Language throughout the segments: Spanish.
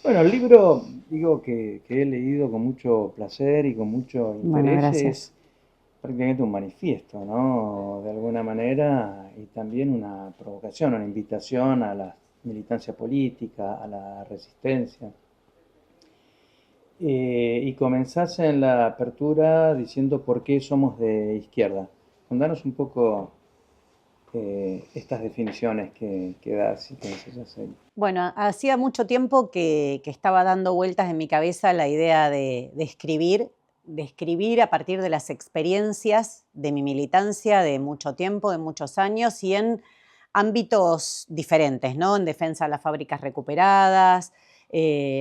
Bueno, el libro, digo que he leído con mucho placer y con mucho Bueno, interés, gracias. es prácticamente un manifiesto, ¿no? De alguna manera, y también una provocación, una invitación a la militancia política, a la resistencia. Y comenzás en la apertura diciendo por qué somos de izquierda. Contanos un poco estas definiciones que das y que ensayas ahí. Bueno, hacía mucho tiempo que estaba dando vueltas en mi cabeza la idea de escribir a partir de las experiencias de mi militancia de mucho tiempo, de muchos años y en ámbitos diferentes, ¿no? En defensa de las fábricas recuperadas,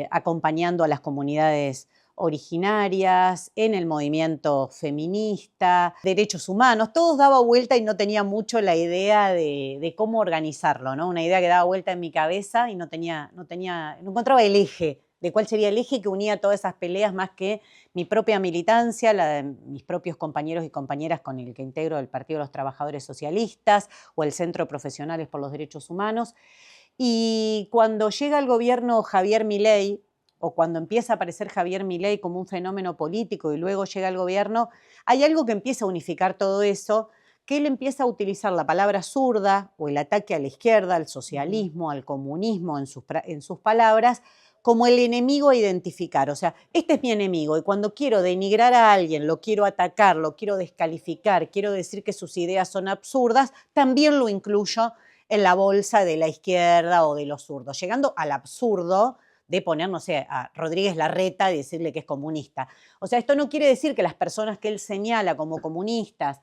acompañando a las comunidades originarias, en el movimiento feminista, derechos humanos, todos daba vuelta y no tenía mucho la idea de cómo organizarlo, ¿no? Una idea que daba vuelta en mi cabeza y no encontraba el eje, de cuál sería el eje que unía todas esas peleas más que mi propia militancia, la de mis propios compañeros y compañeras con el que integro el Partido de los Trabajadores Socialistas o el Centro de Profesionales por los Derechos Humanos. Y cuando llega al gobierno Javier Milei, o cuando empieza a aparecer Javier Milei como un fenómeno político y luego llega al gobierno, hay algo que empieza a unificar todo eso, que él empieza a utilizar la palabra zurda o el ataque a la izquierda, al Ujú. socialismo, al comunismo en sus palabras, como el enemigo a identificar. O sea, este es mi enemigo y cuando quiero denigrar a alguien, lo quiero atacar, lo quiero descalificar, quiero decir que sus ideas son absurdas, también lo incluyo en la bolsa de la izquierda o de los zurdos, llegando al absurdo de poner, no sé, a Rodríguez Larreta y decirle que es comunista. O sea, esto no quiere decir que las personas que él señala como comunistas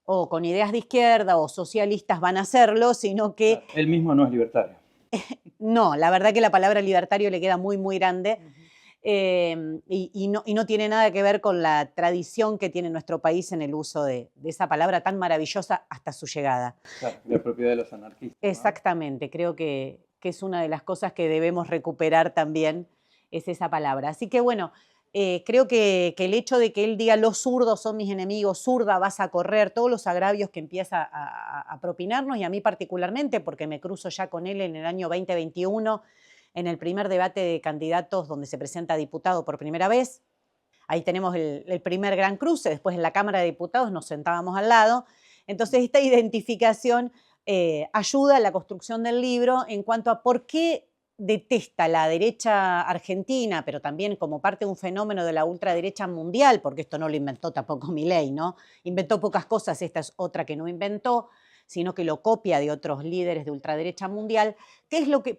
o con ideas de izquierda o socialistas van a hacerlo, sino que Claro, él mismo no es libertario. no, la verdad que la palabra libertario le queda muy, muy grande. Ujú. Y no tiene nada que ver con la tradición que tiene nuestro país en el uso de esa palabra tan maravillosa hasta su llegada. Claro, la propiedad de los anarquistas, ¿no? Exactamente, creo que es una de las cosas que debemos recuperar también, es esa palabra. Así que bueno, creo que el hecho de que él diga los zurdos son mis enemigos, zurda vas a correr, todos los agravios que empieza a propinarnos y a mí particularmente, porque me cruzo ya con él en el año 2021, en el primer debate de candidatos donde se presenta diputado por primera vez. Ahí tenemos el primer gran cruce, después en la Cámara de Diputados nos sentábamos al lado. Entonces, esta identificación ayuda a la construcción del libro en cuanto a por qué detesta la derecha argentina, pero también como parte de un fenómeno de la ultraderecha mundial, porque esto no lo inventó tampoco Milei, ¿no? Inventó pocas cosas, esta es otra que no inventó, sino que lo copia de otros líderes de ultraderecha mundial.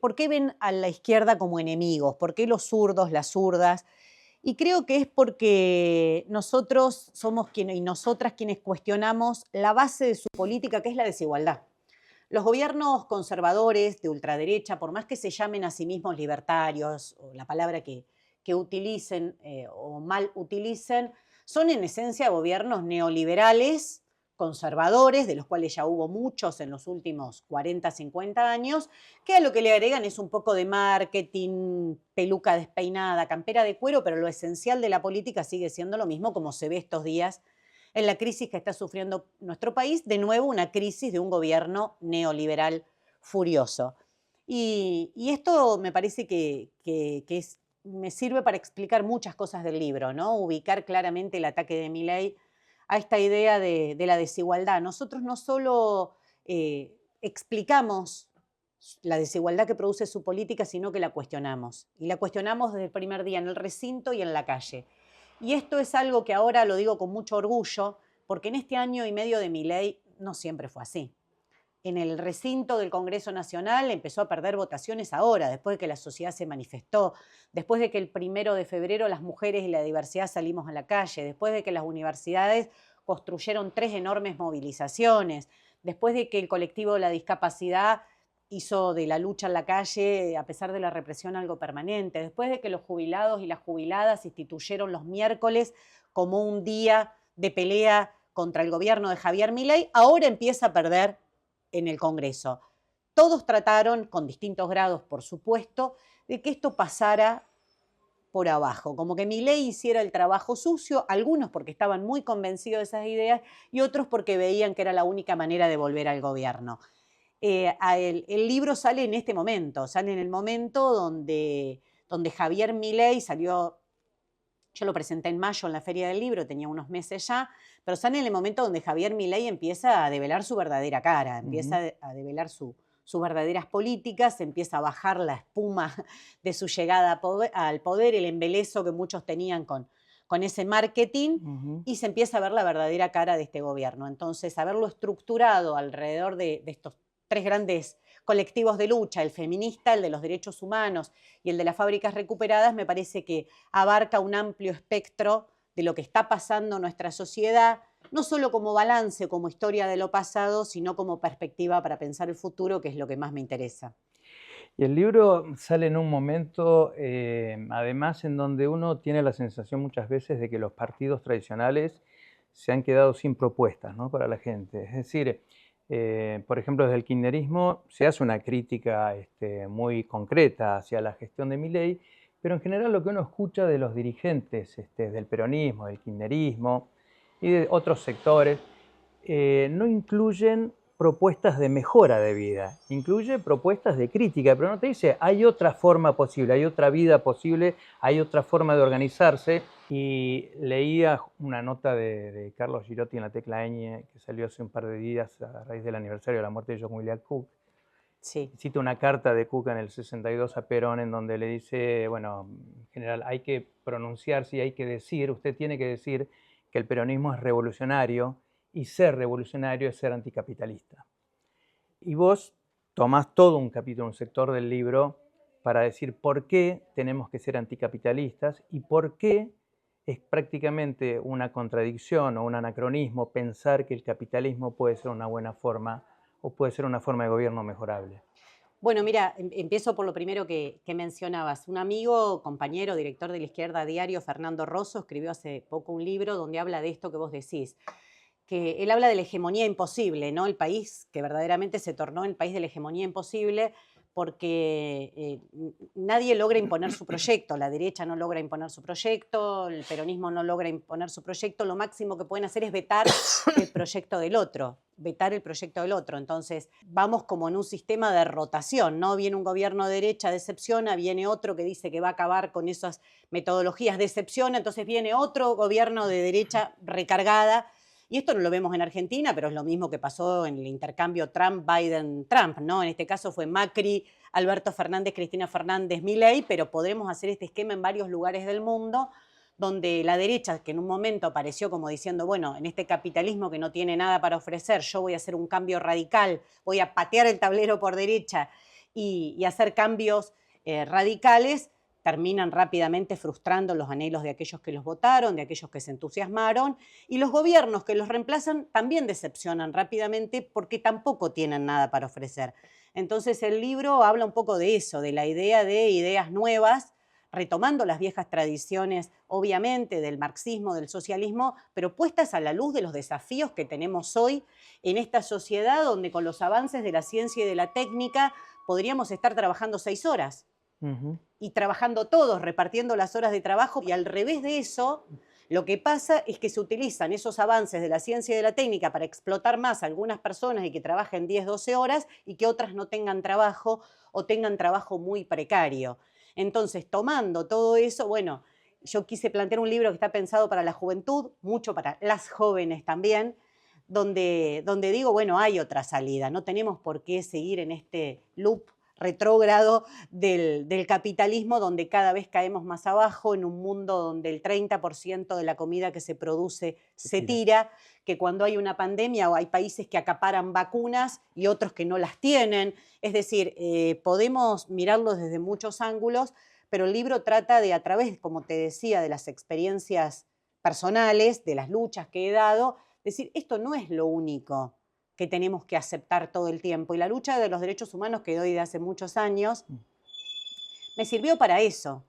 ¿Por qué ven a la izquierda como enemigos? ¿Por qué los zurdos, las zurdas? Y creo que es porque nosotros somos quienes y nosotras quienes cuestionamos la base de su política, que es la desigualdad. Los gobiernos conservadores de ultraderecha, por más que se llamen a sí mismos libertarios, o la palabra que utilicen o mal utilicen, son en esencia gobiernos neoliberales, conservadores, de los cuales ya hubo muchos en los últimos 40, 50 años, que a lo que le agregan es un poco de marketing, peluca despeinada, campera de cuero, pero lo esencial de la política sigue siendo lo mismo como se ve estos días en la crisis que está sufriendo nuestro país, de nuevo una crisis de un gobierno neoliberal furioso. Y esto me parece me sirve para explicar muchas cosas del libro, ¿no? Ubicar claramente el ataque de Milei a esta idea de la desigualdad. Nosotros no solo explicamos la desigualdad que produce su política, sino que la cuestionamos. Y la cuestionamos desde el primer día en el recinto y en la calle. Y esto es algo que ahora lo digo con mucho orgullo, porque en este año y medio de Milei no siempre fue así. En el recinto del Congreso Nacional empezó a perder votaciones ahora, después de que la sociedad se manifestó, después de que el 1 de febrero las mujeres y la diversidad salimos a la calle, después de que las universidades construyeron 3 enormes movilizaciones, después de que el colectivo de la discapacidad hizo de la lucha en la calle, a pesar de la represión, algo permanente, después de que los jubilados y las jubiladas instituyeron los miércoles como un día de pelea contra el gobierno de Javier Milei, ahora empieza a perder en el Congreso. Todos trataron, con distintos grados, por supuesto, de que esto pasara por abajo, como que Milei hiciera el trabajo sucio, algunos porque estaban muy convencidos de esas ideas y otros porque veían que era la única manera de volver al gobierno. El libro sale en este momento, sale en el momento donde Javier Milei salió. Yo lo presenté en mayo en la Feria del Libro, tenía unos meses ya, pero sale en el momento donde Javier Milei empieza a develar su verdadera cara, empieza a develar sus verdaderas políticas, empieza a bajar la espuma de su llegada al poder, el embelezo que muchos tenían con ese marketing, y se empieza a ver la verdadera cara de este gobierno. Entonces, haberlo estructurado alrededor de estos tres grandes colectivos de lucha, el feminista, el de los derechos humanos y el de las fábricas recuperadas, me parece que abarca un amplio espectro de lo que está pasando en nuestra sociedad, no solo como balance, como historia de lo pasado, sino como perspectiva para pensar el futuro, que es lo que más me interesa. Y el libro sale en un momento, además, en donde uno tiene la sensación muchas veces de que los partidos tradicionales se han quedado sin propuestas, ¿no?, para la gente. Es decir, por ejemplo, desde el kirchnerismo se hace una crítica muy concreta hacia la gestión de Milei, pero en general lo que uno escucha de los dirigentes del peronismo, del kirchnerismo y de otros sectores, no incluyen propuestas de mejora de vida, incluye propuestas de crítica, pero no te dice hay otra forma posible, hay otra vida posible, hay otra forma de organizarse. Y leía una nota de Carlos Girotti en La Tecla Ñ, que salió hace un par de días a raíz del aniversario de la muerte de John William Cook. Sí. Cita una carta de Cook en el 62 a Perón, en donde le dice, bueno, en general hay que pronunciarse y hay que decir, usted tiene que decir que el peronismo es revolucionario, y ser revolucionario es ser anticapitalista. Y vos tomás todo un capítulo, un sector del libro, para decir por qué tenemos que ser anticapitalistas y por qué es prácticamente una contradicción o un anacronismo pensar que el capitalismo puede ser una buena forma o puede ser una forma de gobierno mejorable. Bueno, mira, empiezo por lo primero que mencionabas. Un amigo, compañero, director de La Izquierda Diario, Fernando Rosso, escribió hace poco un libro donde habla de esto que vos decís, que él habla de la hegemonía imposible, ¿no? El país que verdaderamente se tornó el país de la hegemonía imposible porque nadie logra imponer su proyecto, la derecha no logra imponer su proyecto, el peronismo no logra imponer su proyecto, lo máximo que pueden hacer es vetar el proyecto del otro, Entonces, vamos como en un sistema de rotación, ¿no? Viene un gobierno de derecha, decepciona, viene otro que dice que va a acabar con esas metodologías, decepciona, entonces viene otro gobierno de derecha recargada. Y esto no lo vemos en Argentina, pero es lo mismo que pasó en el intercambio Trump-Biden-Trump, ¿no? En este caso fue Macri, Alberto Fernández, Cristina Fernández, Milei, pero podremos hacer este esquema en varios lugares del mundo, donde la derecha, que en un momento apareció como diciendo, bueno, en este capitalismo que no tiene nada para ofrecer, yo voy a hacer un cambio radical, voy a patear el tablero por derecha y hacer cambios radicales, terminan rápidamente frustrando los anhelos de aquellos que los votaron, de aquellos que se entusiasmaron, y los gobiernos que los reemplazan también decepcionan rápidamente porque tampoco tienen nada para ofrecer. Entonces el libro habla un poco de eso, de la idea de ideas nuevas, retomando las viejas tradiciones, obviamente, del marxismo, del socialismo, pero puestas a la luz de los desafíos que tenemos hoy en esta sociedad donde con los avances de la ciencia y de la técnica podríamos estar trabajando 6 horas. Y trabajando todos, repartiendo las horas de trabajo, y al revés de eso, lo que pasa es que se utilizan esos avances de la ciencia y de la técnica para explotar más a algunas personas y que trabajen 10, 12 horas y que otras no tengan trabajo o tengan trabajo muy precario. Entonces, tomando todo eso, bueno, yo quise plantear un libro que está pensado para la juventud, mucho para las jóvenes también, donde digo, bueno, hay otra salida, no tenemos por qué seguir en este loop retrógrado del capitalismo, donde cada vez caemos más abajo, en un mundo donde el 30% de la comida que se produce se tira, que cuando hay una pandemia o hay países que acaparan vacunas y otros que no las tienen. Es decir, podemos mirarlo desde muchos ángulos, pero el libro trata de, a través, como te decía, de las experiencias personales, de las luchas que he dado, decir, esto no es lo único que tenemos que aceptar todo el tiempo. Y la lucha de los derechos humanos que doy de hace muchos años me sirvió para eso,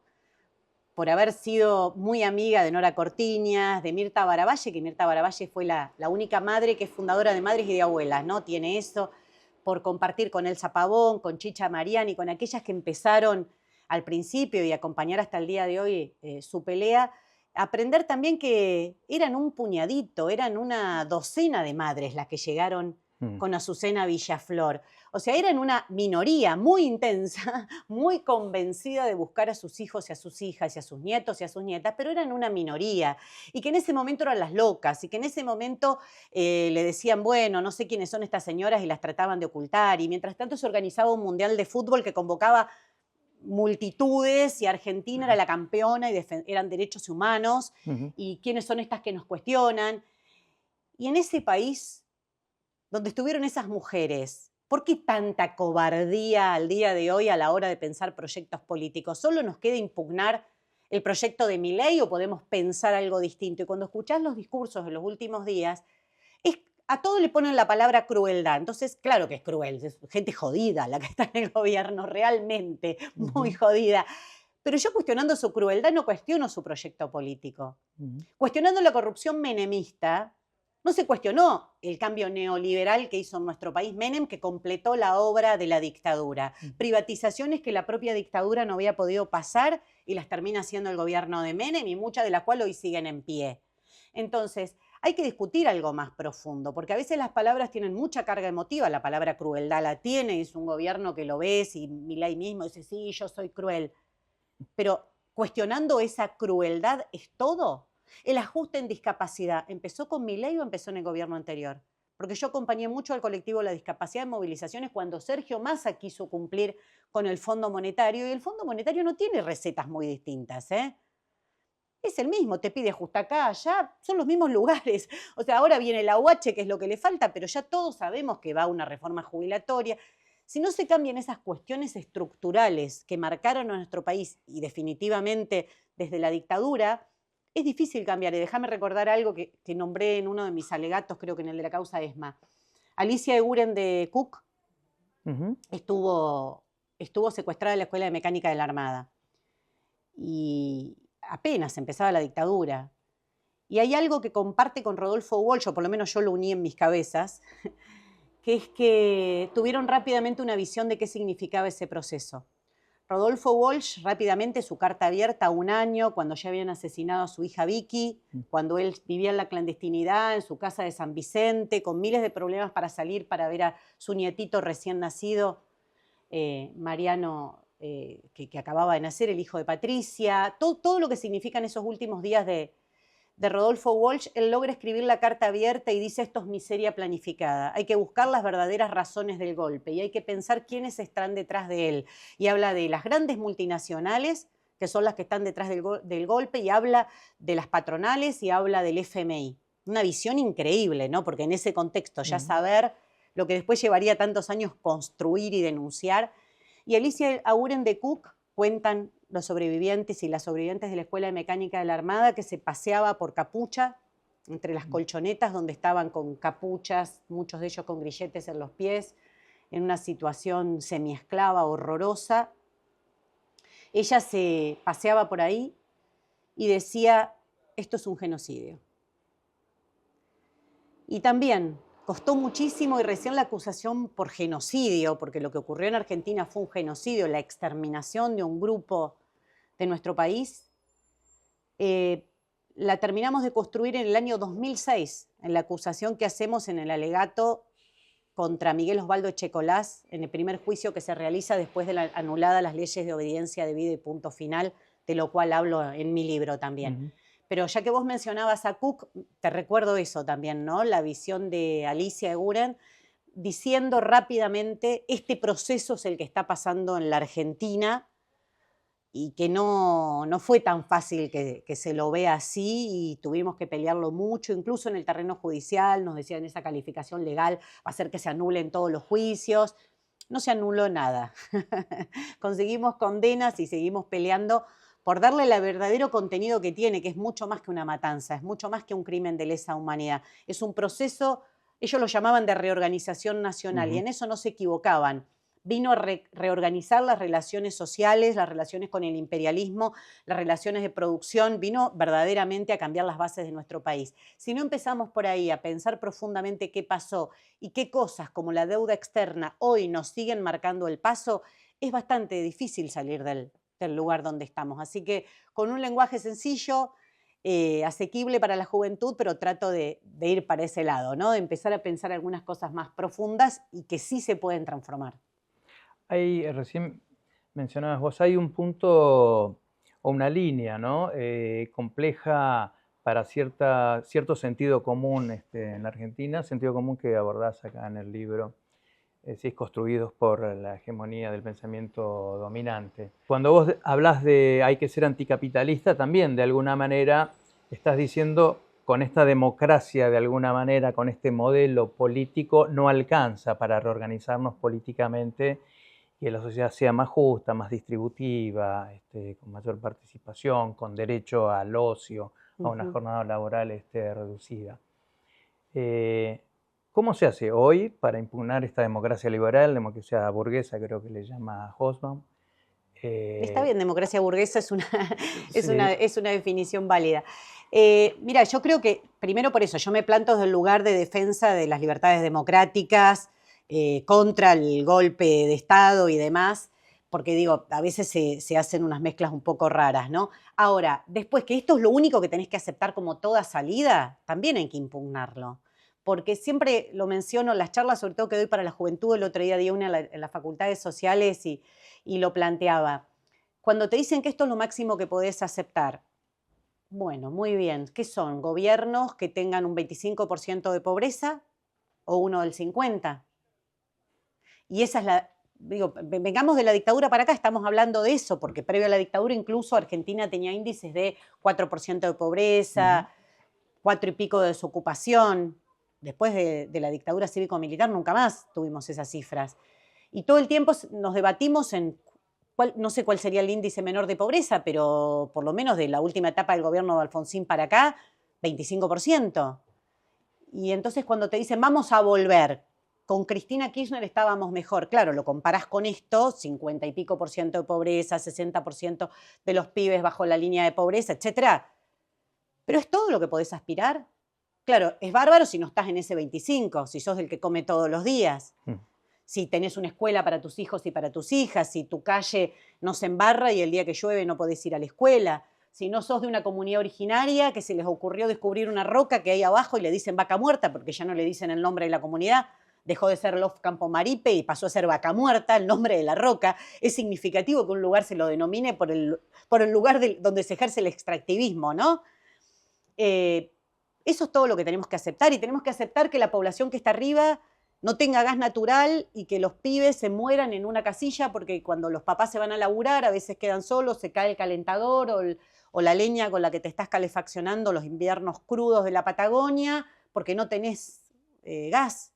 por haber sido muy amiga de Nora Cortiñas, de Mirta Baravalle, que Mirta Baravalle fue la única madre que es fundadora de Madres y de Abuelas, ¿no? Tiene eso, por compartir con Elsa Pavón, con Chicha Mariani, con aquellas que empezaron al principio y acompañar hasta el día de hoy su pelea, aprender también que eran un puñadito, eran una docena de madres las que llegaron Mm. con Azucena Villaflor. O sea, eran una minoría muy intensa, muy convencida de buscar a sus hijos y a sus hijas y a sus nietos y a sus nietas, pero eran una minoría. Y que en ese momento eran las locas y que en ese momento le decían, bueno, no sé quiénes son estas señoras y las trataban de ocultar. Y mientras tanto se organizaba un mundial de fútbol que convocaba multitudes y Argentina era la campeona y eran derechos humanos Ujú. y quiénes son estas que nos cuestionan. Y en ese país donde estuvieron esas mujeres, ¿por qué tanta cobardía al día de hoy a la hora de pensar proyectos políticos? ¿Solo nos queda impugnar el proyecto de Milei o podemos pensar algo distinto? Y cuando escuchás los discursos de los últimos días, a todo le ponen la palabra crueldad. Entonces, claro que es cruel, es gente jodida la que está en el gobierno, realmente, muy Ujú. jodida. Pero yo cuestionando su crueldad no cuestiono su proyecto político. Ujú. Cuestionando la corrupción menemista, no se cuestionó el cambio neoliberal que hizo en nuestro país Menem, que completó la obra de la dictadura. Privatizaciones que la propia dictadura no había podido pasar y las termina haciendo el gobierno de Menem y muchas de las cuales hoy siguen en pie. Entonces, hay que discutir algo más profundo, porque a veces las palabras tienen mucha carga emotiva, la palabra crueldad la tiene, es un gobierno que lo ves y Milei mismo dice, sí, yo soy cruel. Pero cuestionando esa crueldad es todo. El ajuste en discapacidad, ¿empezó con Milei o empezó en el gobierno anterior? Porque yo acompañé mucho al colectivo de la discapacidad en movilizaciones cuando Sergio Massa quiso cumplir con el Fondo Monetario, y el Fondo Monetario no tiene recetas muy distintas, ¿eh? Es el mismo, te pide justo acá, allá, son los mismos lugares. O sea, ahora viene la UH, que es lo que le falta, pero ya todos sabemos que va a una reforma jubilatoria. Si no se cambian esas cuestiones estructurales que marcaron a nuestro país y definitivamente desde la dictadura, es difícil cambiar. Y déjame recordar algo que nombré en uno de mis alegatos, creo que en el de la causa ESMA. Alicia Eguren de Cook Ujú. estuvo secuestrada en la Escuela de Mecánica de la Armada. Y apenas empezaba la dictadura. Y hay algo que comparte con Rodolfo Walsh, o por lo menos yo lo uní en mis cabezas, que es que tuvieron rápidamente una visión de qué significaba ese proceso. Rodolfo Walsh, rápidamente, su carta abierta a un año, cuando ya habían asesinado a su hija Vicky, cuando él vivía en la clandestinidad, en su casa de San Vicente, con miles de problemas para salir para ver a su nietito recién nacido, Mariano, que acababa de nacer, el hijo de Patricia, todo lo que significan esos últimos días de Rodolfo Walsh, él logra escribir la carta abierta y dice, esto es miseria planificada, hay que buscar las verdaderas razones del golpe y hay que pensar quiénes están detrás de él. Y habla de las grandes multinacionales, que son las que están detrás del golpe, y habla de las patronales y habla del FMI. Una visión increíble, ¿no? Porque en ese contexto ya saber lo que después llevaría tantos años construir y denunciar. Y Alicia Aguren de Cook cuentan los sobrevivientes y las sobrevivientes de la Escuela de Mecánica de la Armada que se paseaba por Capucha, entre las colchonetas donde estaban con capuchas, muchos de ellos con grilletes en los pies, en una situación semiesclava, horrorosa. Ella se paseaba por ahí y decía, esto es un genocidio. Y también costó muchísimo y recién la acusación por genocidio, porque lo que ocurrió en Argentina fue un genocidio, la exterminación de un grupo de nuestro país, la terminamos de construir en el año 2006, en la acusación que hacemos en el alegato contra Miguel Osvaldo Echecolás, en el primer juicio que se realiza después de anuladas las leyes de obediencia debida y punto final, de lo cual hablo en mi libro también. Pero ya que vos mencionabas a Cook, te recuerdo eso también, ¿no? La visión de Alicia Eguren diciendo rápidamente, este proceso es el que está pasando en la Argentina y que no fue tan fácil que se lo vea así y tuvimos que pelearlo mucho, incluso en el terreno judicial, nos decían esa calificación legal va a hacer que se anulen todos los juicios. No se anuló nada. Conseguimos condenas y seguimos peleando por darle el verdadero contenido que tiene, que es mucho más que una matanza, es mucho más que un crimen de lesa humanidad. Es un proceso, ellos lo llamaban de reorganización nacional, y en eso no se equivocaban. Vino a reorganizar las relaciones sociales, las relaciones con el imperialismo, las relaciones de producción, vino verdaderamente a cambiar las bases de nuestro país. Si no empezamos por ahí a pensar profundamente qué pasó y qué cosas como la deuda externa hoy nos siguen marcando el paso, es bastante difícil salir del lugar donde estamos. Así que con un lenguaje sencillo, asequible para la juventud, pero trato de ir para ese lado, ¿no? De empezar a pensar algunas cosas más profundas y que sí se pueden transformar. Recién mencionabas vos, hay un punto o una línea, ¿no? Compleja para cierto sentido común en la Argentina, sentido común que abordás acá en el libro, decís, construidos por la hegemonía del pensamiento dominante. Cuando vos hablas de hay que ser anticapitalista, también de alguna manera estás diciendo, con esta democracia de alguna manera, con este modelo político, no alcanza para reorganizarnos políticamente y que la sociedad sea más justa, más distributiva, con mayor participación, con derecho al ocio, a una jornada laboral reducida. ¿Cómo se hace hoy para impugnar esta democracia liberal, democracia burguesa, creo que le llama Hobsbawm? Está bien, democracia burguesa es una, Sí. es una definición válida. Mira, yo creo que, primero por eso, yo me planto desde el lugar de defensa de las libertades democráticas, contra el golpe de Estado y demás, porque digo, a veces se hacen unas mezclas un poco raras, ¿no? Ahora, después que esto es lo único que tenés que aceptar como toda salida, también hay que impugnarlo. Porque siempre lo menciono en las charlas, sobre todo que doy para la juventud, el otro día di una en las facultades sociales y lo planteaba. Cuando te dicen que esto es lo máximo que podés aceptar, bueno, muy bien, ¿qué son? ¿Gobiernos que tengan un 25% de pobreza o uno del 50%? Y esa es la, digo, vengamos de la dictadura para acá, estamos hablando de eso, porque previo a la dictadura incluso Argentina tenía índices de 4% de pobreza, 4 y pico de desocupación. Después de la dictadura cívico-militar nunca más tuvimos esas cifras. Y todo el tiempo nos debatimos en, no sé cuál sería el índice menor de pobreza, pero por lo menos de la última etapa del gobierno de Alfonsín para acá, 25%. Y entonces cuando te dicen, vamos a volver, con Cristina Kirchner estábamos mejor. Claro, lo comparás con esto, 50 y pico por ciento de pobreza, 60% de los pibes bajo la línea de pobreza, etcétera. Pero es todo lo que podés aspirar. Claro, es bárbaro si no estás en ese 25, si sos el que come todos los días. Si tenés una escuela para tus hijos y para tus hijas, si tu calle no se embarra y el día que llueve no podés ir a la escuela, si no sos de una comunidad originaria que se les ocurrió descubrir una roca que hay abajo y le dicen vaca muerta porque ya no le dicen el nombre de la comunidad, dejó de ser Lof Campomaripe y pasó a ser vaca muerta, el nombre de la roca. Es significativo que un lugar se lo denomine por el lugar donde se ejerce el extractivismo, ¿no? Eso es todo lo que tenemos que aceptar y tenemos que aceptar que la población que está arriba no tenga gas natural y que los pibes se mueran en una casilla porque cuando los papás se van a laburar a veces quedan solos, se cae el calentador o la leña con la que te estás calefaccionando los inviernos crudos de la Patagonia porque no tenés gas,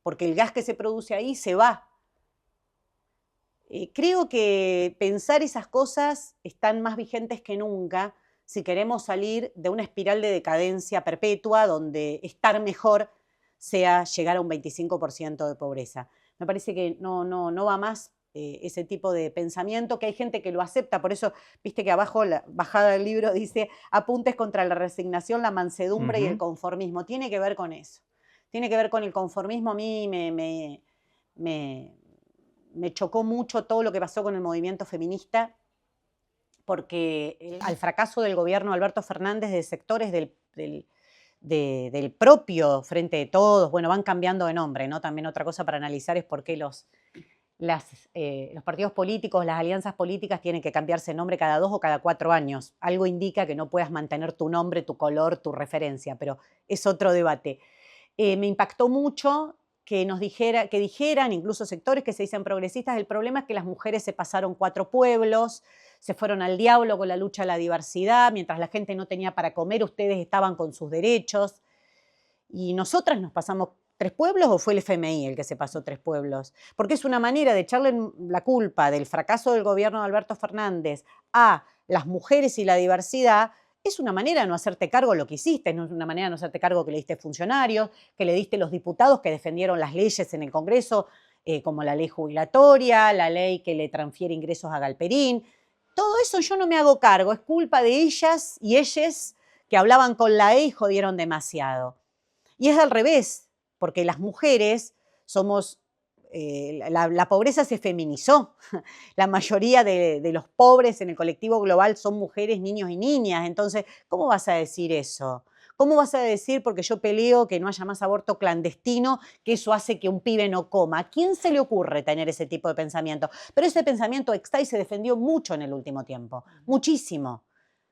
porque el gas que se produce ahí se va. Creo que pensar esas cosas están más vigentes que nunca si queremos salir de una espiral de decadencia perpetua donde estar mejor sea llegar a un 25% de pobreza. Me parece que no va más ese tipo de pensamiento, que hay gente que lo acepta, por eso, viste que abajo, la bajada del libro dice, apuntes contra la resignación, la mansedumbre y el conformismo. Tiene que ver con eso. Tiene que ver con el conformismo. A mí me chocó mucho todo lo que pasó con el movimiento feminista, porque al fracaso del gobierno de Alberto Fernández, de sectores del propio Frente de Todos, bueno, van cambiando de nombre, ¿no? También otra cosa para analizar es por qué los partidos políticos, las alianzas políticas tienen que cambiarse de nombre cada 2 o cada 4 años. Algo indica que no puedas mantener tu nombre, tu color, tu referencia, pero es otro debate. Me impactó mucho que dijeran, incluso sectores que se dicen progresistas, el problema es que las mujeres se pasaron 4 pueblos, se fueron al diablo con la lucha a la diversidad, mientras la gente no tenía para comer, ustedes estaban con sus derechos. ¿Y nosotras nos pasamos 3 pueblos o fue el FMI el que se pasó 3 pueblos? Porque es una manera de echarle la culpa del fracaso del gobierno de Alberto Fernández a las mujeres y la diversidad. Es una manera de no hacerte cargo de lo que hiciste, es una manera de no hacerte cargo que le diste funcionarios, que le diste los diputados que defendieron las leyes en el Congreso, como la ley jubilatoria, la ley que le transfiere ingresos a Galperín. Todo eso yo no me hago cargo, es culpa de ellas y ellas que hablaban con la E y jodieron demasiado. Y es al revés, porque las mujeres somos la pobreza se feminizó. La mayoría de los pobres en el colectivo global son mujeres, niños y niñas. Entonces, ¿cómo vas a decir eso? ¿Cómo vas a decir, porque yo peleo que no haya más aborto clandestino, que eso hace que un pibe no coma? ¿A quién se le ocurre tener ese tipo de pensamiento? Pero ese pensamiento está y se defendió mucho en el último tiempo, muchísimo.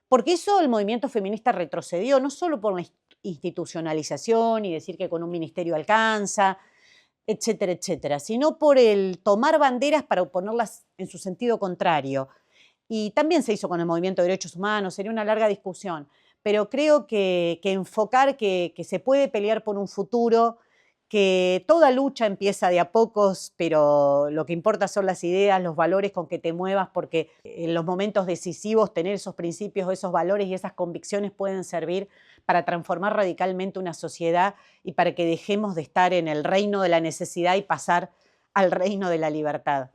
Porque eso el movimiento feminista retrocedió, no solo por la institucionalización y decir que con un ministerio alcanza, etcétera, etcétera, sino por el tomar banderas para ponerlas en su sentido contrario. Y también se hizo con el movimiento de derechos humanos, sería una larga discusión, pero creo que enfocar que se puede pelear por un futuro, que toda lucha empieza de a pocos, pero lo que importa son las ideas, los valores con que te muevas, porque en los momentos decisivos tener esos principios, esos valores y esas convicciones pueden servir para transformar radicalmente una sociedad y para que dejemos de estar en el reino de la necesidad y pasar al reino de la libertad.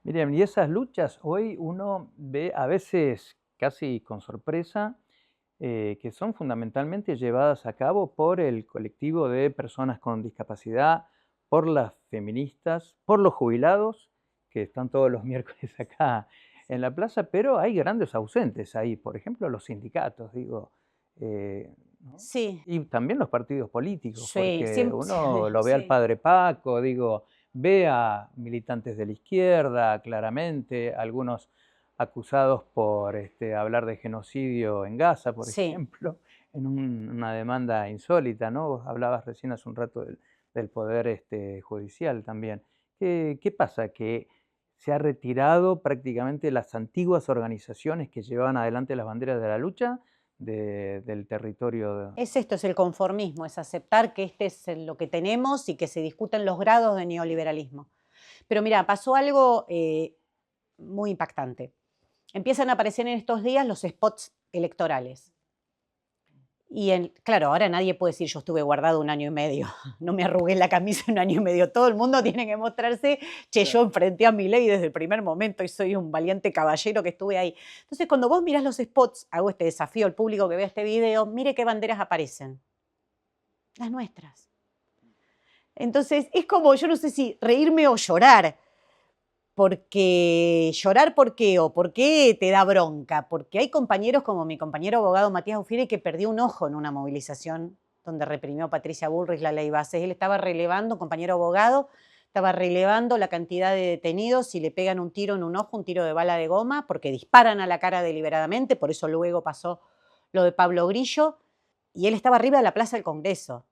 Miriam, y esas luchas hoy uno ve a veces casi con sorpresa que son fundamentalmente llevadas a cabo por el colectivo de personas con discapacidad, por las feministas, por los jubilados, que están todos los miércoles acá en la plaza, pero hay grandes ausentes ahí, por ejemplo, los sindicatos, digo, ¿no? Sí, Y también los partidos políticos, sí, porque siempre, uno lo ve al sí. padre Paco, digo, ve a militantes de la izquierda, claramente, algunos acusados por hablar de genocidio en Gaza, por Sí. ejemplo, en una demanda insólita, ¿no? Vos hablabas recién hace un rato del poder judicial también. ¿Qué pasa? Que se ha retirado prácticamente las antiguas organizaciones que llevaban adelante las banderas de la lucha del territorio. Es esto, es el conformismo, es aceptar que este es lo que tenemos y que se discuten los grados de neoliberalismo. Pero mira, pasó algo muy impactante. Empiezan a aparecer en estos días los spots electorales. Y claro, ahora nadie puede decir yo estuve guardado 1 año y medio, no me arrugué la camisa 1 año y medio. Todo el mundo tiene que mostrarse, che, yo enfrenté a Milei desde el primer momento y soy un valiente caballero que estuve ahí. Entonces, cuando vos mirás los spots, hago este desafío al público que vea este video, mire qué banderas aparecen. Las nuestras. Entonces, es como, yo no sé si reírme o llorar. Porque llorar, ¿por qué? ¿O por qué te da bronca? Porque hay compañeros como mi compañero abogado Matías Uffieri que perdió un ojo en una movilización donde reprimió Patricia Bullrich la ley Bases. Él estaba relevando, compañero abogado, estaba relevando la cantidad de detenidos si le pegan un tiro en un ojo, un tiro de bala de goma, porque disparan a la cara deliberadamente, por eso luego pasó lo de Pablo Grillo, y él estaba arriba de la Plaza del Congreso.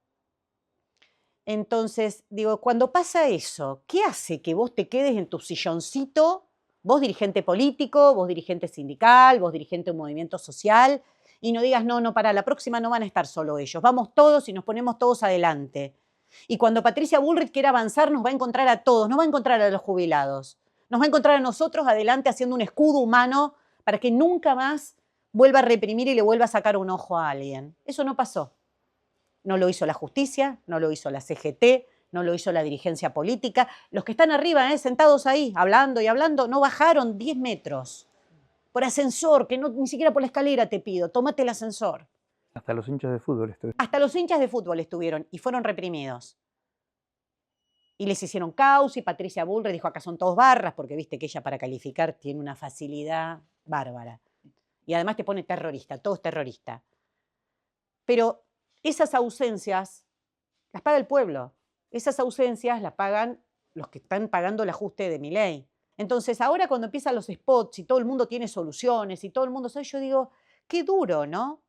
Entonces, digo, cuando pasa eso, ¿qué hace que vos te quedes en tu silloncito, vos dirigente político, vos dirigente sindical, vos dirigente de un movimiento social, y no digas, no, para la próxima no van a estar solo ellos, vamos todos y nos ponemos todos adelante? Y cuando Patricia Bullrich quiera avanzar, nos va a encontrar a todos, no va a encontrar a los jubilados, nos va a encontrar a nosotros adelante haciendo un escudo humano para que nunca más vuelva a reprimir y le vuelva a sacar un ojo a alguien. Eso no pasó. No lo hizo la justicia, no lo hizo la CGT, no lo hizo la dirigencia política. Los que están arriba, sentados ahí, hablando y hablando, no bajaron 10 metros. Por ascensor, que no, ni siquiera por la escalera te pido, tómate el ascensor. Hasta los hinchas de fútbol estuvieron. Hasta los hinchas de fútbol estuvieron y fueron reprimidos. Y les hicieron caos y Patricia Bullrich dijo, acá son todos barras, porque viste que ella para calificar tiene una facilidad bárbara. Y además te pone terrorista, todo es terrorista. Pero esas ausencias las paga el pueblo. Esas ausencias las pagan los que están pagando el ajuste de Milei. Entonces, ahora cuando empiezan los spots y todo el mundo tiene soluciones y todo el mundo sabe, yo digo, qué duro, ¿no?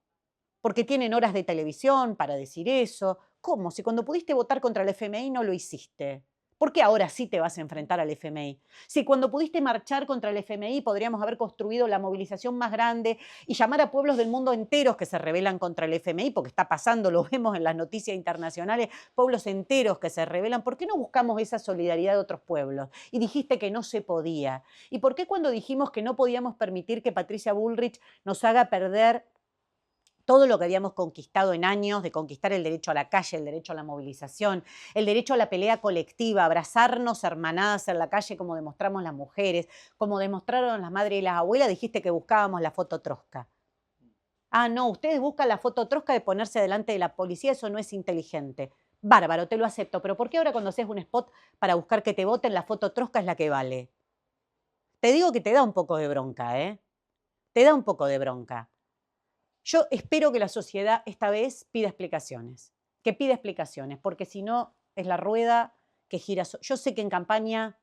Porque tienen horas de televisión para decir eso. ¿Cómo? Si cuando pudiste votar contra el FMI no lo hiciste. ¿Por qué ahora sí te vas a enfrentar al FMI? Si cuando pudiste marchar contra el FMI podríamos haber construido la movilización más grande y llamar a pueblos del mundo enteros que se rebelan contra el FMI, porque está pasando, lo vemos en las noticias internacionales, pueblos enteros que se rebelan. ¿Por qué no buscamos esa solidaridad de otros pueblos? Y dijiste que no se podía. ¿Y por qué cuando dijimos que no podíamos permitir que Patricia Bullrich nos haga perder todo lo que habíamos conquistado en años, de conquistar el derecho a la calle, el derecho a la movilización, el derecho a la pelea colectiva, abrazarnos hermanadas en la calle como demostramos las mujeres, como demostraron las madres y las abuelas? Dijiste que buscábamos la foto trosca. Ah, no, ustedes buscan la foto trosca de ponerse delante de la policía, eso no es inteligente. bárbaro, te lo acepto, pero ¿por qué ahora cuando haces un spot para buscar que te voten, la foto trosca es la que vale? Te digo que te da un poco de bronca, ¿eh? Te da un poco de bronca. Yo espero que la sociedad esta vez pida explicaciones, que pida explicaciones, porque si no es la rueda que gira. Yo sé que en campaña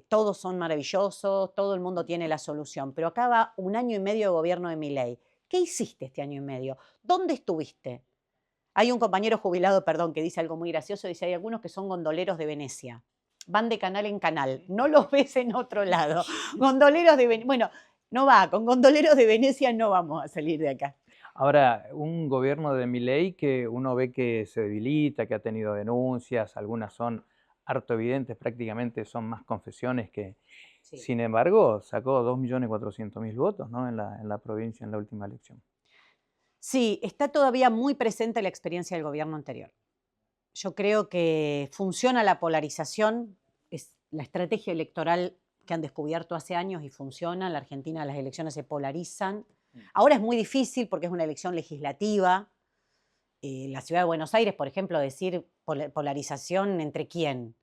todos son maravillosos, todo el mundo tiene la solución, pero acá va 1 año y medio de gobierno de Milei. ¿Qué hiciste este año y medio? ¿Dónde estuviste? Hay un compañero jubilado, perdón, que dice algo muy gracioso, dice, hay algunos que son gondoleros de Venecia. Van de canal en canal, no los ves en otro lado. Gondoleros de Venecia, bueno, no va, con gondoleros de Venecia no vamos a salir de acá. Ahora, un gobierno de Milei que uno ve que se debilita, que ha tenido denuncias, algunas son harto evidentes, prácticamente son más confesiones que... Sí. Sin embargo, sacó 2.400.000 votos, ¿no? en la provincia en la última elección. Sí, está todavía muy presente la experiencia del gobierno anterior. Yo creo que funciona la polarización, es la estrategia electoral que han descubierto hace años y funciona. En la Argentina las elecciones se polarizan. Ahora es muy difícil porque es una elección legislativa. La Ciudad de Buenos Aires, por ejemplo, decir polarización entre quién.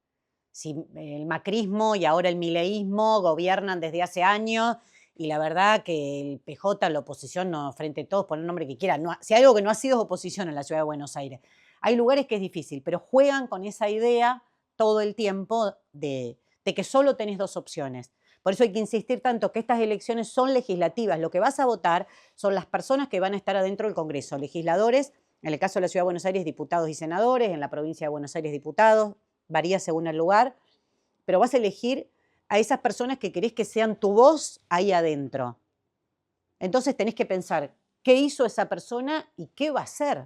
Si el macrismo y ahora el mileísmo gobiernan desde hace años y la verdad que el PJ, la oposición, no, frente a todos, por el nombre que quieran, no, si hay algo que no ha sido es oposición en la Ciudad de Buenos Aires. Hay lugares que es difícil, pero juegan con esa idea todo el tiempo de que solo tenés 2 opciones. Por eso hay que insistir tanto que estas elecciones son legislativas. Lo que vas a votar son las personas que van a estar adentro del Congreso, legisladores, en el caso de la Ciudad de Buenos Aires, diputados y senadores, en la provincia de Buenos Aires, diputados, varía según el lugar, pero vas a elegir a esas personas que querés que sean tu voz ahí adentro. Entonces tenés que pensar, ¿qué hizo esa persona y qué va a hacer?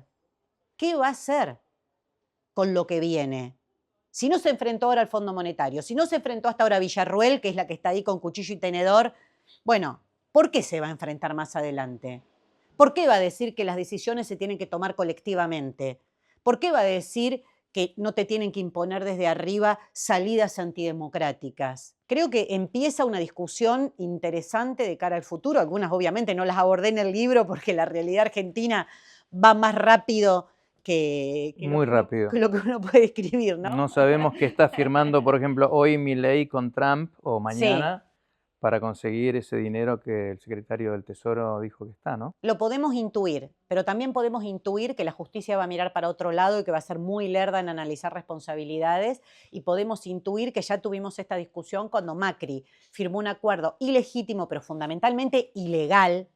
¿Qué va a hacer con lo que viene? Si no se enfrentó ahora al Fondo Monetario, si no se enfrentó hasta ahora a Villarruel, que es la que está ahí con cuchillo y tenedor, bueno, ¿por qué se va a enfrentar más adelante? ¿Por qué va a decir que las decisiones se tienen que tomar colectivamente? ¿Por qué va a decir que no te tienen que imponer desde arriba salidas antidemocráticas? Creo que empieza una discusión interesante de cara al futuro. Algunas obviamente no las abordé en el libro porque la realidad argentina va más rápido que Muy rápido. lo que uno puede escribir, ¿no? No sabemos qué está firmando, por ejemplo, hoy Milei con Trump o mañana para conseguir ese dinero que el secretario del Tesoro dijo que está, ¿no? Lo podemos intuir, pero también podemos intuir que la justicia va a mirar para otro lado y que va a ser muy lerda en analizar responsabilidades, y podemos intuir que ya tuvimos esta discusión cuando Macri firmó un acuerdo ilegítimo, pero fundamentalmente ilegal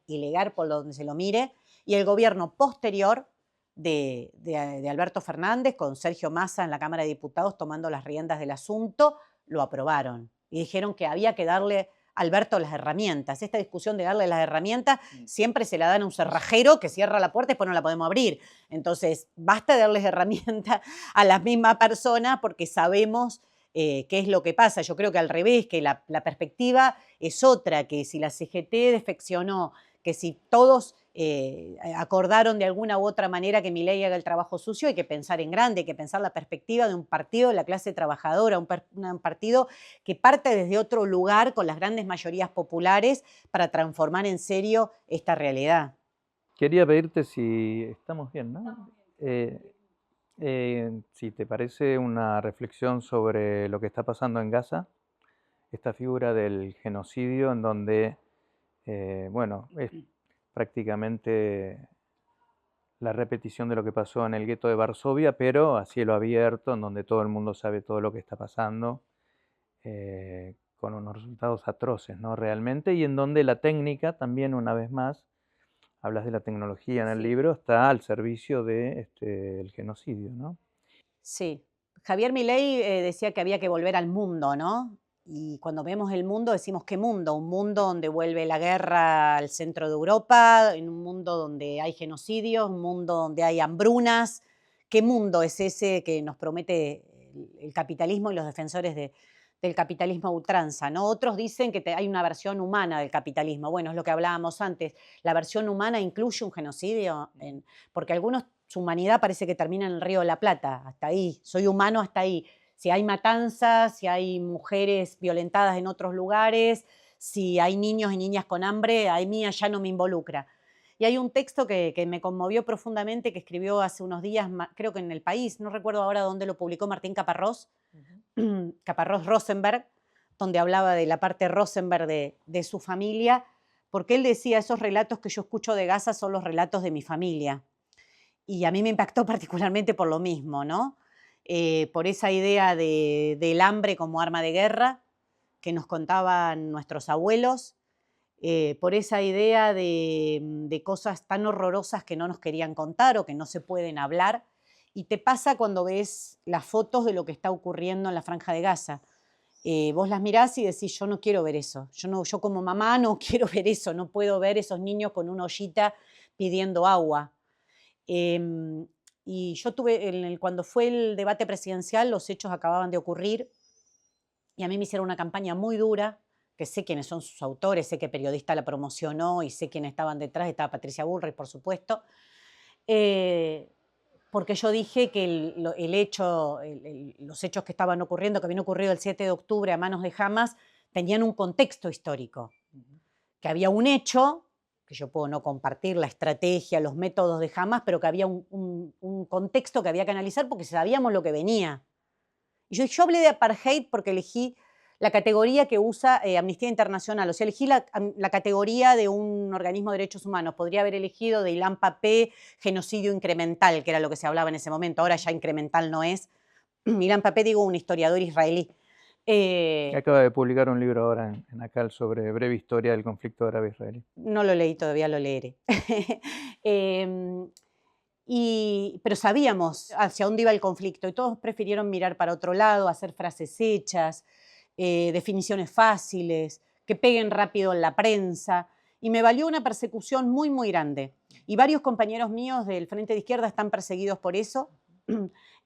por donde se lo mire, y el gobierno posterior de Alberto Fernández, con Sergio Massa en la Cámara de Diputados tomando las riendas del asunto, lo aprobaron y dijeron que había que darle a Alberto las herramientas. Esta discusión de darle las herramientas siempre se la dan a un cerrajero que cierra la puerta y después no la podemos abrir. Entonces, basta de darles herramientas a la misma persona porque sabemos qué es lo que pasa. Yo creo que al revés, que la perspectiva es otra, que si la CGT defeccionó, que si todos acordaron de alguna u otra manera que Milei haga el trabajo sucio, hay que pensar en grande, hay que pensar la perspectiva de un partido de la clase trabajadora, un partido que parte desde otro lugar con las grandes mayorías populares para transformar en serio esta realidad. Quería pedirte si estamos bien, ¿no? Si te parece una reflexión sobre lo que está pasando en Gaza, esta figura del genocidio en donde, bueno, es prácticamente la repetición de lo que pasó en el gueto de Varsovia, pero a cielo abierto, en donde todo el mundo sabe todo lo que está pasando, con unos resultados atroces, ¿no? Realmente, y en donde la técnica también, una vez más, hablas de la tecnología en el libro, está al servicio de el genocidio, ¿no? Sí. Javier Milei decía que había que volver al mundo, ¿no? Y cuando vemos el mundo decimos, ¿qué mundo? Un mundo donde vuelve la guerra al centro de Europa, en un mundo donde hay genocidios, un mundo donde hay hambrunas. ¿Qué mundo es ese que nos promete el capitalismo y los defensores del capitalismo a ultranza, ¿no? Otros dicen que hay una versión humana del capitalismo. Bueno, es lo que hablábamos antes. La versión humana incluye un genocidio, porque algunos, su humanidad parece que termina en el Río de la Plata, hasta ahí. Soy humano hasta ahí. Si hay matanzas, si hay mujeres violentadas en otros lugares, si hay niños y niñas con hambre, a mí ya no me involucra. Y hay un texto que me conmovió profundamente, que escribió hace unos días, creo que en El País, no recuerdo ahora dónde lo publicó Martín Caparrós, Caparrós Rosenberg, donde hablaba de la parte Rosenberg de su familia, porque él decía, esos relatos que yo escucho de Gaza son los relatos de mi familia. Y a mí me impactó particularmente por lo mismo, ¿no? Por esa idea del hambre como arma de guerra que nos contaban nuestros abuelos, por esa idea de cosas tan horrorosas que no nos querían contar o que no se pueden hablar. Y te pasa cuando ves las fotos de lo que está ocurriendo en la Franja de Gaza. Vos las mirás y decís, yo no quiero ver eso. Yo como mamá no quiero ver eso. No puedo ver esos niños con una ollita pidiendo agua. Y yo tuve, cuando fue el debate presidencial, los hechos acababan de ocurrir y a mí me hicieron una campaña muy dura, que sé quiénes son sus autores, sé qué periodista la promocionó y sé quiénes estaban detrás, estaba Patricia Bullrich, por supuesto, porque yo dije que los hechos que estaban ocurriendo, que habían ocurrido el 7 de octubre a manos de Hamas, tenían un contexto histórico, que había un hecho, que yo puedo no compartir la estrategia, los métodos de Hamas, pero que había un contexto que había que analizar porque sabíamos lo que venía. Y yo hablé de apartheid porque elegí la categoría que usa Amnistía Internacional, o sea, elegí la categoría de un organismo de derechos humanos. Podría haber elegido de Ilan Pappé genocidio incremental, que era lo que se hablaba en ese momento. Ahora ya incremental no es. Ilan Pappé, digo, un historiador israelí. Acaba de publicar un libro ahora en ACAL sobre breve historia del conflicto árabe-israelí. No lo leí todavía, lo leeré. Pero sabíamos hacia dónde iba el conflicto y todos prefirieron mirar para otro lado, hacer frases hechas, definiciones fáciles, que peguen rápido en la prensa. Y me valió una persecución muy, muy grande. Y varios compañeros míos del Frente de Izquierda están perseguidos por eso.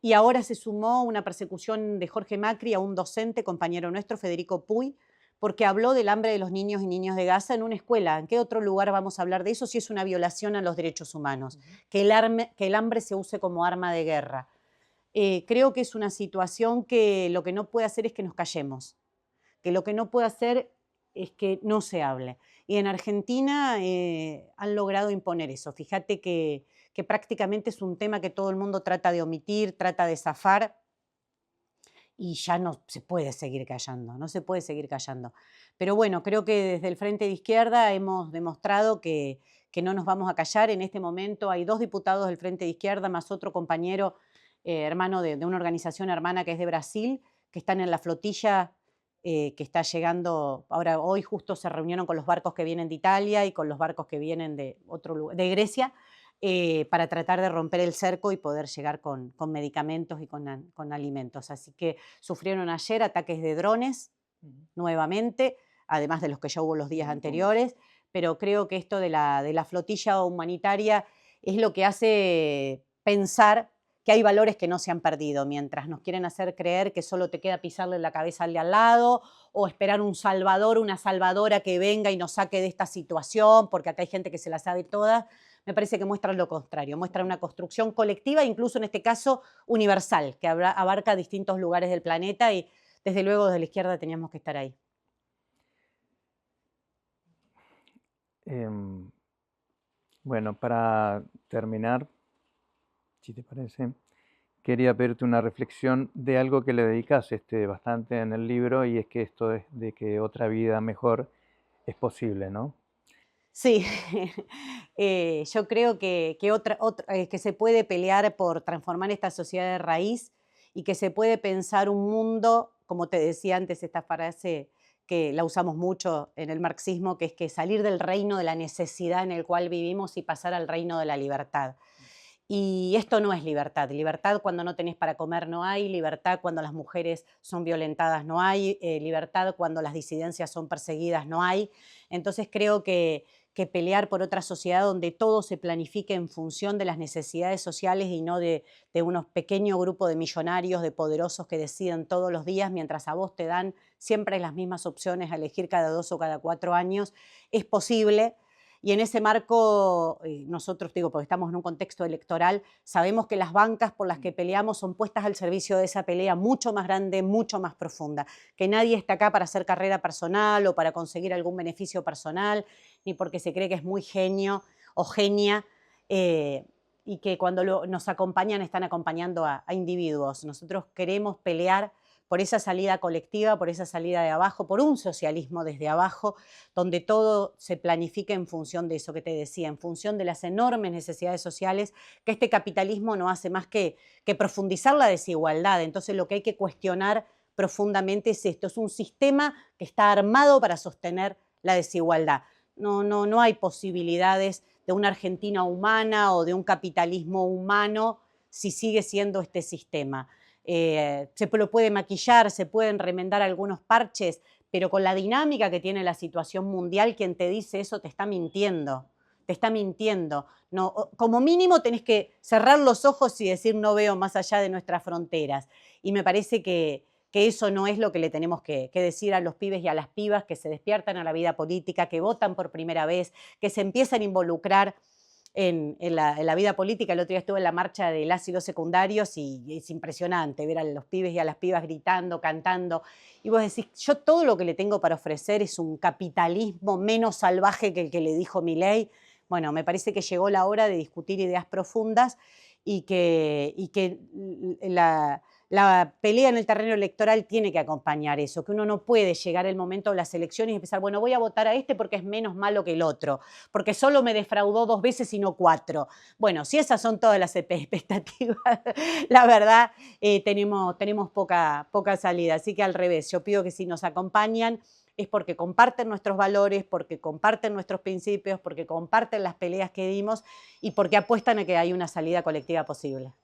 Y ahora se sumó una persecución de Jorge Macri a un docente, compañero nuestro, Federico Puy, porque habló del hambre de los niños y niñas de Gaza en una escuela. ¿En qué otro lugar vamos a hablar de eso si es una violación a los derechos humanos? Que el hambre se use como arma de guerra. Creo que es una situación que lo que no puede hacer es que nos callemos, que lo que no puede hacer es que no se hable. Y en Argentina han logrado imponer eso. Fíjate que prácticamente es un tema que todo el mundo trata de omitir, trata de zafar, y ya no se puede seguir callando, no se puede seguir callando. Pero bueno, creo que desde el Frente de Izquierda hemos demostrado que no nos vamos a callar. En este momento hay 2 diputados del Frente de Izquierda, más otro compañero hermano de una organización hermana que es de Brasil, que están en la flotilla que está llegando. Ahora, hoy justo se reunieron con los barcos que vienen de Italia y con los barcos que vienen de otro lugar, de Grecia, para tratar de romper el cerco y poder llegar con medicamentos y con alimentos. Así que sufrieron ayer ataques de drones nuevamente, además de los que ya hubo los días anteriores, pero creo que esto de la flotilla humanitaria es lo que hace pensar que hay valores que no se han perdido, mientras nos quieren hacer creer que solo te queda pisarle la cabeza al de al lado o esperar un salvador, una salvadora que venga y nos saque de esta situación, porque acá hay gente que se la sabe todas. Me parece que muestran lo contrario, muestran una construcción colectiva, incluso en este caso universal, que abarca distintos lugares del planeta y desde luego desde la izquierda teníamos que estar ahí. Bueno, para terminar, si te parece, quería pedirte una reflexión de algo que le dedicas bastante en el libro, y es que esto de que otra vida mejor es posible, ¿no? Sí, yo creo que se puede pelear por transformar esta sociedad de raíz y que se puede pensar un mundo, como te decía antes, esta frase que la usamos mucho en el marxismo, que es que salir del reino de la necesidad en el cual vivimos y pasar al reino de la libertad. Y esto no es libertad. Libertad cuando no tenés para comer no hay, libertad cuando las mujeres son violentadas no hay, libertad cuando las disidencias son perseguidas no hay. Entonces creo que pelear por otra sociedad donde todo se planifique en función de las necesidades sociales y no de unos pequeños grupos de millonarios, de poderosos que deciden todos los días, mientras a vos te dan siempre las mismas opciones a elegir cada 2 o cada 4 años, es posible. Y en ese marco, nosotros, digo, porque estamos en un contexto electoral, sabemos que las bancas por las que peleamos son puestas al servicio de esa pelea mucho más grande, mucho más profunda. Que nadie está acá para hacer carrera personal o para conseguir algún beneficio personal, ni porque se cree que es muy genio o genia, y que cuando nos acompañan están acompañando a individuos. Nosotros queremos pelear por esa salida colectiva, por esa salida de abajo, por un socialismo desde abajo, donde todo se planifique en función de eso que te decía, en función de las enormes necesidades sociales, que este capitalismo no hace más que profundizar la desigualdad. Entonces lo que hay que cuestionar profundamente es esto, es un sistema que está armado para sostener la desigualdad. No hay posibilidades de una Argentina humana o de un capitalismo humano si sigue siendo este sistema. Se lo puede maquillar, se pueden remendar algunos parches, pero con la dinámica que tiene la situación mundial, quien te dice eso te está mintiendo. Te está mintiendo. No, como mínimo tenés que cerrar los ojos y decir no veo más allá de nuestras fronteras. Y me parece que eso no es lo que le tenemos que decir a los pibes y a las pibas que se despiertan a la vida política, que votan por primera vez, que se empiezan a involucrar en la vida política. El otro día estuve en la marcha de las y los secundarios y es impresionante ver a los pibes y a las pibas gritando, cantando. Y vos decís, yo todo lo que le tengo para ofrecer es un capitalismo menos salvaje que el que le dijo Milei. Bueno, me parece que llegó la hora de discutir ideas profundas y que la pelea en el terreno electoral tiene que acompañar eso, que uno no puede llegar el momento de las elecciones y empezar, bueno, voy a votar a este porque es menos malo que el otro, porque solo me defraudó 2 veces y no 4. Bueno, si esas son todas las expectativas, la verdad, tenemos poca salida. Así que al revés, yo pido que si nos acompañan es porque comparten nuestros valores, porque comparten nuestros principios, porque comparten las peleas que dimos y porque apuestan a que hay una salida colectiva posible.